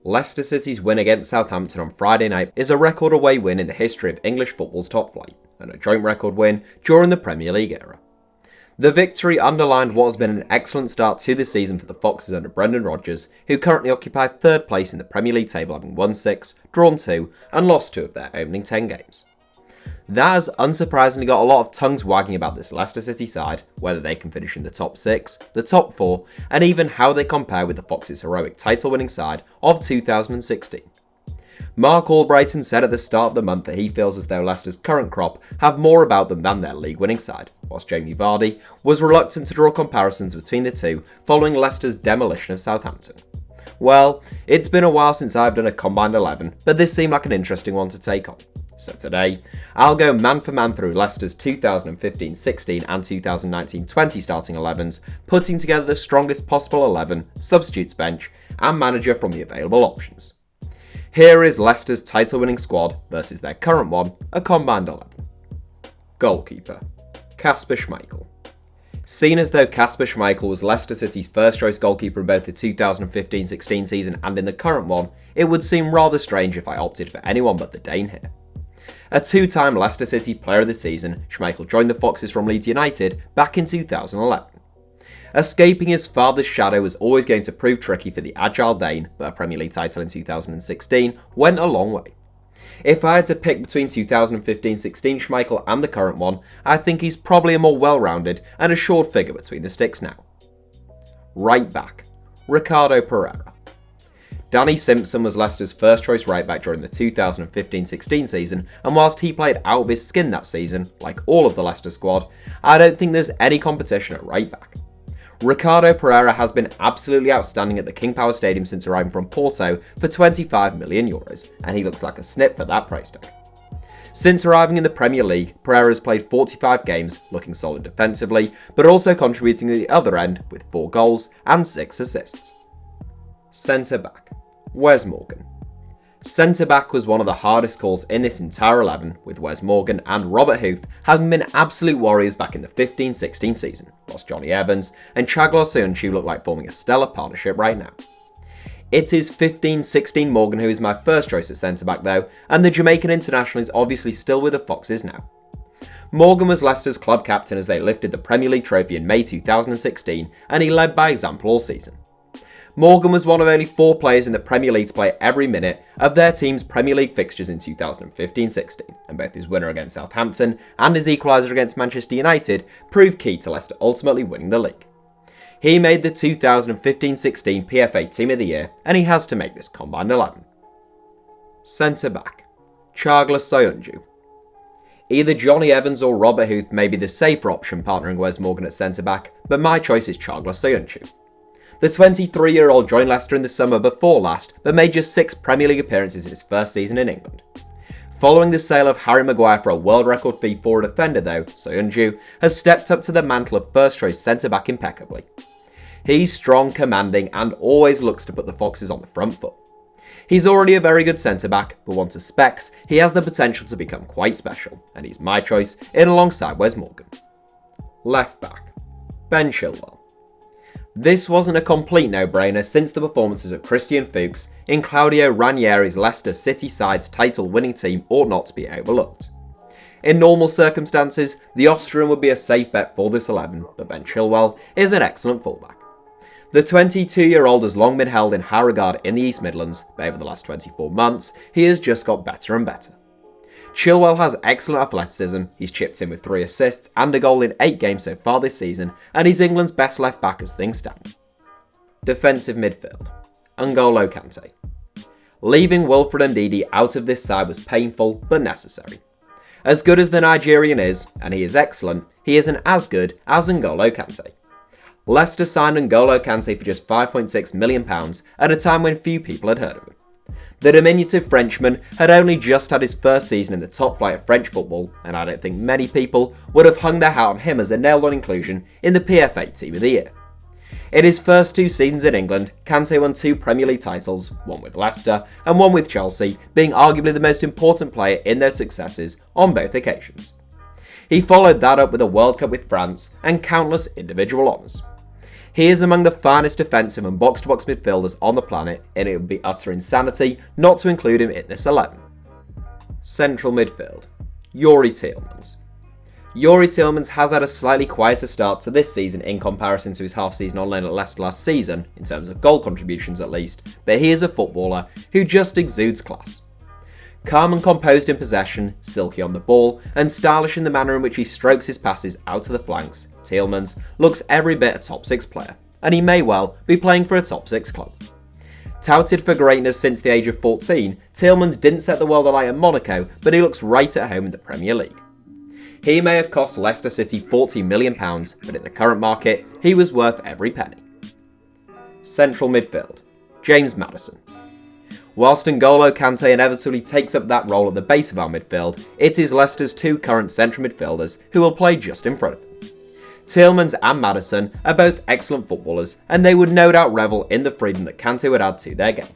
Leicester City's win against Southampton on Friday night is a record away win in the history of English football's top flight, and a joint record win during the Premier League era. The victory underlined what has been an excellent start to the season for the Foxes under Brendan Rodgers, who currently occupy third place in the Premier League table, having won 6, drawn 2 and lost 2 of their opening 10 games. That has unsurprisingly got a lot of tongues wagging about this Leicester City side, whether they can finish in the top 6, the top 4, and even how they compare with the Foxes' heroic title-winning side of 2016. Mark Albrighton said at the start of the month that he feels as though Leicester's current crop have more about them than their league-winning side, whilst Jamie Vardy was reluctant to draw comparisons between the two following Leicester's demolition of Southampton. Well, it's been a while since I've done a combined 11, but this seemed like an interesting one to take on. So today, I'll go man for man through Leicester's 2015-16 and 2019-20 starting 11s, putting together the strongest possible 11, substitutes bench, and manager from the available options. Here is Leicester's title-winning squad versus their current one, a combined 11. Goalkeeper, Kasper Schmeichel. Seen as though Kasper Schmeichel was Leicester City's first-choice goalkeeper in both the 2015-16 season and in the current one, it would seem rather strange if I opted for anyone but the Dane here. A 2-time Leicester City Player of the Season, Schmeichel joined the Foxes from Leeds United back in 2011. Escaping his father's shadow was always going to prove tricky for the agile Dane, but a Premier League title in 2016 went a long way. If I had to pick between 2015-16 Schmeichel and the current one, I think he's probably a more well-rounded and assured figure between the sticks now. Right back, Ricardo Pereira. Danny Simpson was Leicester's first choice right back during the 2015-16 season, and whilst he played out of his skin that season, like all of the Leicester squad, I don't think there's any competition at right back. Ricardo Pereira has been absolutely outstanding at the King Power Stadium since arriving from Porto for €25 million, and he looks like a snip for that price tag. Since arriving in the Premier League, Pereira has played 45 games, looking solid defensively, but also contributing at the other end with 4 goals and 6 assists. Centre-back, Wes Morgan. Centre-back was one of the hardest calls in this entire 11, with Wes Morgan and Robert Huth having been absolute warriors back in the 15-16 season, whilst Jonny Evans and Caglar Soyuncu look like forming a stellar partnership right now. It is 15-16 Morgan who is my first choice at centre-back though, and the Jamaican international is obviously still with the Foxes now. Morgan was Leicester's club captain as they lifted the Premier League trophy in May 2016, and he led by example all season. Morgan was one of only 4 players in the Premier League to play every minute of their team's Premier League fixtures in 2015-16, and both his winner against Southampton and his equaliser against Manchester United proved key to Leicester ultimately winning the league. He made the 2015-16 PFA Team of the Year, and he has to make this combined 11. Centre-back, Caglar Soyuncu. Either Jonny Evans or Robert Huth may be the safer option partnering Wes Morgan at centre-back, but my choice is Caglar Soyuncu. The 23-year-old joined Leicester in the summer before last, but made just 6 Premier League appearances in his first season in England. Following the sale of Harry Maguire for a world record fee for a defender though, Soyuncu has stepped up to the mantle of first-choice centre-back impeccably. He's strong, commanding, and always looks to put the Foxes on the front foot. He's already a very good centre-back, but once to specs, he has the potential to become quite special, and he's my choice in alongside Wes Morgan. Left back, Ben Chilwell. This wasn't a complete no-brainer since the performances of Christian Fuchs in Claudio Ranieri's Leicester City side's title-winning team ought not to be overlooked. In normal circumstances, the Austrian would be a safe bet for this 11, but Ben Chilwell is an excellent fullback. The 22-year-old has long been held in high regard in the East Midlands, but over the last 24 months, he has just got better and better. Chilwell has excellent athleticism, he's chipped in with 3 assists and a goal in 8 games so far this season, and he's England's best left back as things stand. Defensive midfield, N'Golo Kante. Leaving Wilfred Ndidi out of this side was painful but necessary. As good as the Nigerian is, and he is excellent, he isn't as good as N'Golo Kante. Leicester signed N'Golo Kante for just £5.6 million at a time when few people had heard of him. The diminutive Frenchman had only just had his first season in the top flight of French football, and I don't think many people would have hung their hat on him as a nailed-on inclusion in the PFA Team of the Year. In his first 2 seasons in England, Kante won 2 Premier League titles, one with Leicester and one with Chelsea, being arguably the most important player in their successes on both occasions. He followed that up with a World Cup with France and countless individual honours. He is among the finest defensive and box-to-box midfielders on the planet, and it would be utter insanity not to include him in this 11. Central midfield, Youri Tielemans. Youri Tielemans has had a slightly quieter start to this season in comparison to his half-season on loan at Leicester last season, in terms of goal contributions at least, but he is a footballer who just exudes class. Calm and composed in possession, silky on the ball, and stylish in the manner in which he strokes his passes out to the flanks, Tielemans looks every bit a top 6 player, and he may well be playing for a top 6 club. Touted for greatness since the age of 14, Tielemans didn't set the world alight at Monaco, but he looks right at home in the Premier League. He may have cost Leicester City £40 million, but in the current market, he was worth every penny. Central midfield, James Maddison. Whilst N'Golo Kante inevitably takes up that role at the base of our midfield, it is Leicester's 2 current central midfielders who will play just in front of him. Tielemans and Maddison are both excellent footballers, and they would no doubt revel in the freedom that Kante would add to their game.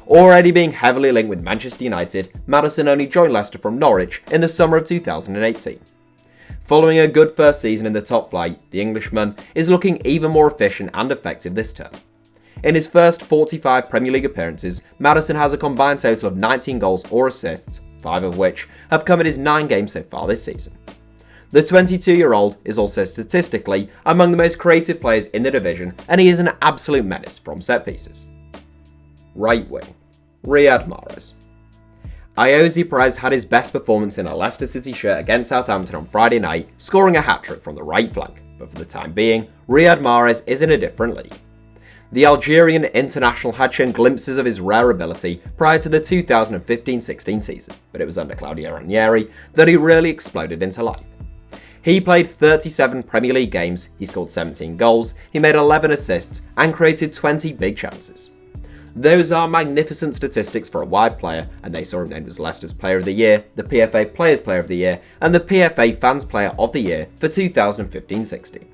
Already being heavily linked with Manchester United, Maddison only joined Leicester from Norwich in the summer of 2018. Following a good first season in the top flight, the Englishman is looking even more efficient and effective this term. In his first 45 Premier League appearances, Maddison has a combined total of 19 goals or assists, 5 of which have come in his 9 games so far this season. The 22-year-old is also statistically among the most creative players in the division, and he is an absolute menace from set pieces. Right wing, Riyad Mahrez. Ayoze Perez had his best performance in a Leicester City shirt against Southampton on Friday night, scoring a hat-trick from the right flank, but for the time being, Riyad Mahrez is in a different league. The Algerian international had shown glimpses of his rare ability prior to the 2015-16 season, but it was under Claudio Ranieri that he really exploded into life. He played 37 Premier League games, he scored 17 goals, he made 11 assists, and created 20 big chances. Those are magnificent statistics for a wide player, and they saw him named as Leicester's Player of the Year, the PFA Players Player of the Year, and the PFA Fans Player of the Year for 2015-16.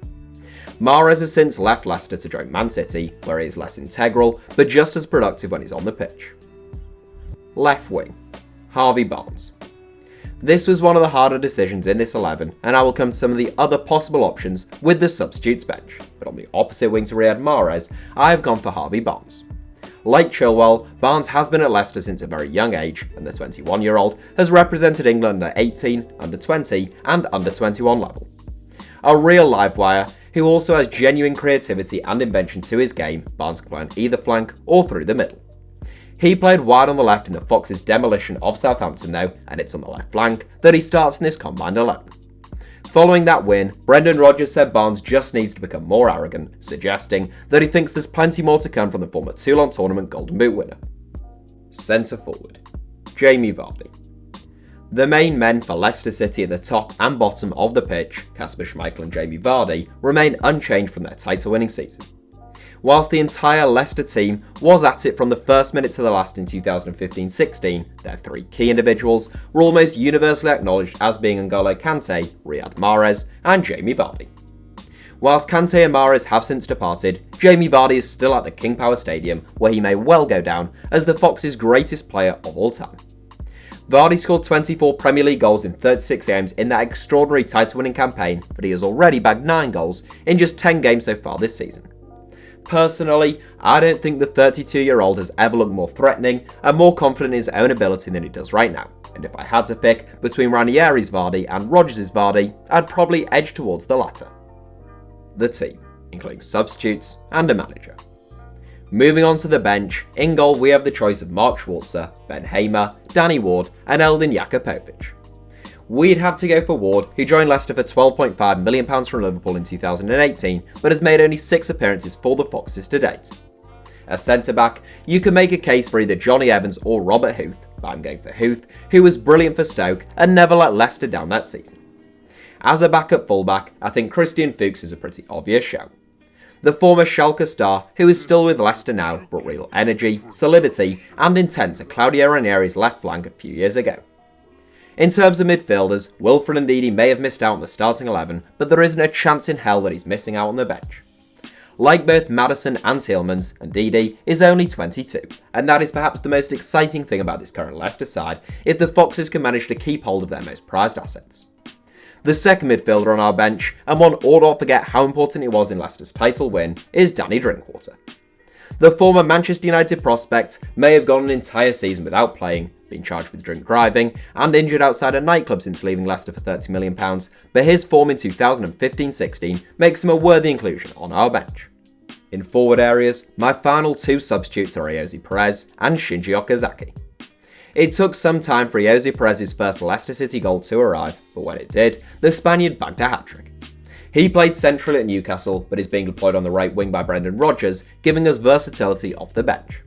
Mahrez has since left Leicester to join Man City, where he is less integral, but just as productive when he's on the pitch. Left wing, Harvey Barnes. This was one of the harder decisions in this 11, and I will come to some of the other possible options with the substitutes bench, but on the opposite wing to Riyad Mahrez, I have gone for Harvey Barnes. Like Chilwell, Barnes has been at Leicester since a very young age, and the 21-year-old has represented England under 18, under 20, and under 21 level. A real live wire who also has genuine creativity and invention to his game, Barnes can play on either flank or through the middle. He played wide on the left in the Foxes' demolition of Southampton though, and it's on the left flank that he starts in this combined 11. Following that win, Brendan Rodgers said Barnes just needs to become more arrogant, suggesting that he thinks there's plenty more to come from the former Toulon tournament Golden Boot winner. Centre forward, Jamie Vardy. The main men for Leicester City at the top and bottom of the pitch, Kasper Schmeichel and Jamie Vardy, remain unchanged from their title-winning season. Whilst the entire Leicester team was at it from the first minute to the last in 2015-16, their 3 key individuals were almost universally acknowledged as being N'Golo Kante, Riyad Mahrez, and Jamie Vardy. Whilst Kante and Mahrez have since departed, Jamie Vardy is still at the King Power Stadium, where he may well go down as the Foxes' greatest player of all time. Vardy scored 24 Premier League goals in 36 games in that extraordinary title-winning campaign, but he has already bagged 9 goals in just 10 games so far this season. Personally, I don't think the 32-year-old has ever looked more threatening and more confident in his own ability than he does right now, and if I had to pick between Ranieri's Vardy and Rodgers' Vardy, I'd probably edge towards the latter. The team, including substitutes and a manager. Moving on to the bench, in goal we have the choice of Mark Schwarzer, Ben Hamer, Danny Ward and Eldin Jakupovic. We'd have to go for Ward, who joined Leicester for £12.5 million from Liverpool in 2018, but has made only 6 appearances for the Foxes to date. As centre-back, you can make a case for either Johnny Evans or Robert Huth, but I'm going for Huth, who was brilliant for Stoke and never let Leicester down that season. As a backup fullback, I think Christian Fuchs is a pretty obvious shout. The former Schalke star, who is still with Leicester now, brought real energy, solidity and intent to Claudio Ranieri's left flank a few years ago. In terms of midfielders, Wilfred Ndidi may have missed out on the starting 11, but there isn't a chance in hell that he's missing out on the bench. Like both Maddison and Tielemans, Ndidi is only 22, and that is perhaps the most exciting thing about this current Leicester side if the Foxes can manage to keep hold of their most prized assets. The second midfielder on our bench, and one ought not forget how important it was in Leicester's title win, is Danny Drinkwater. The former Manchester United prospect may have gone an entire season without playing, been charged with drink driving, and injured outside a nightclub since leaving Leicester for £30 million, but his form in 2015-16 makes him a worthy inclusion on our bench. In forward areas, my final two substitutes are Ayoze Perez and Shinji Okazaki. It took some time for Ayoze Perez's first Leicester City goal to arrive, but when it did, the Spaniard bagged a hat-trick. He played centrally at Newcastle, but is being deployed on the right wing by Brendan Rodgers, giving us versatility off the bench.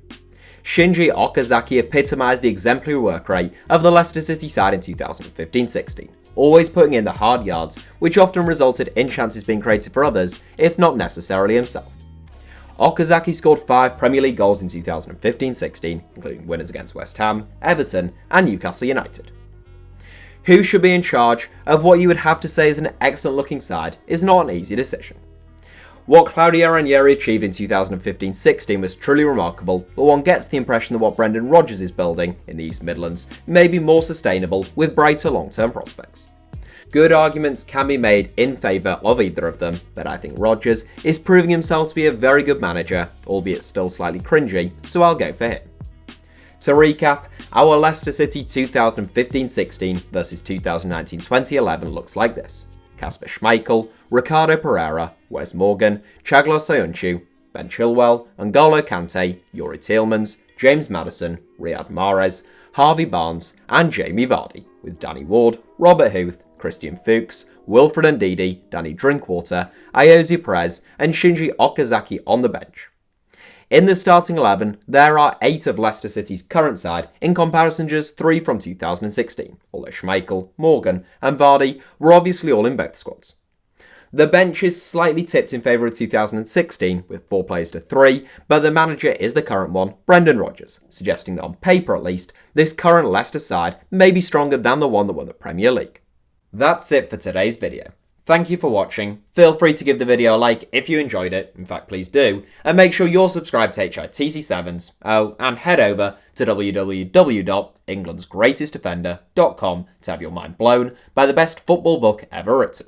Shinji Okazaki epitomised the exemplary work rate of the Leicester City side in 2015-16, always putting in the hard yards, which often resulted in chances being created for others, if not necessarily himself. Okazaki scored 5 Premier League goals in 2015-16, including winners against West Ham, Everton and Newcastle United. Who should be in charge of what you would have to say is an excellent looking side is not an easy decision. What Claudio Ranieri achieved in 2015-16 was truly remarkable, but one gets the impression that what Brendan Rodgers is building in the East Midlands may be more sustainable with brighter long-term prospects. Good arguments can be made in favour of either of them, but I think Rodgers is proving himself to be a very good manager, albeit still slightly cringy, so I'll go for him. To recap, our Leicester City 2015-16 versus 2019-2011 looks like this: Kasper Schmeichel, Ricardo Pereira, Wes Morgan, Caglar Soyuncu, Ben Chilwell, N'Golo Kante, Youri Tielemans, James Maddison, Riyad Mahrez, Harvey Barnes and Jamie Vardy, with Danny Ward, Robert Huth, Christian Fuchs, Wilfred Ndidi, Danny Drinkwater, Ayoze Perez and Shinji Okazaki on the bench. In the starting 11, there are 8 of Leicester City's current side, in comparison just 3 from 2016, although Schmeichel, Morgan and Vardy were obviously all in both squads. The bench is slightly tipped in favour of 2016, with 4 players to 3, but the manager is the current one, Brendan Rodgers, suggesting that on paper at least, this current Leicester side may be stronger than the one that won the Premier League. That's it for today's video. Thank you for watching. Feel free to give the video a like if you enjoyed it, in fact please do, and make sure you're subscribed to HITC Sevens, and head over to www.englandsgreatestdefender.com to have your mind blown by the best football book ever written.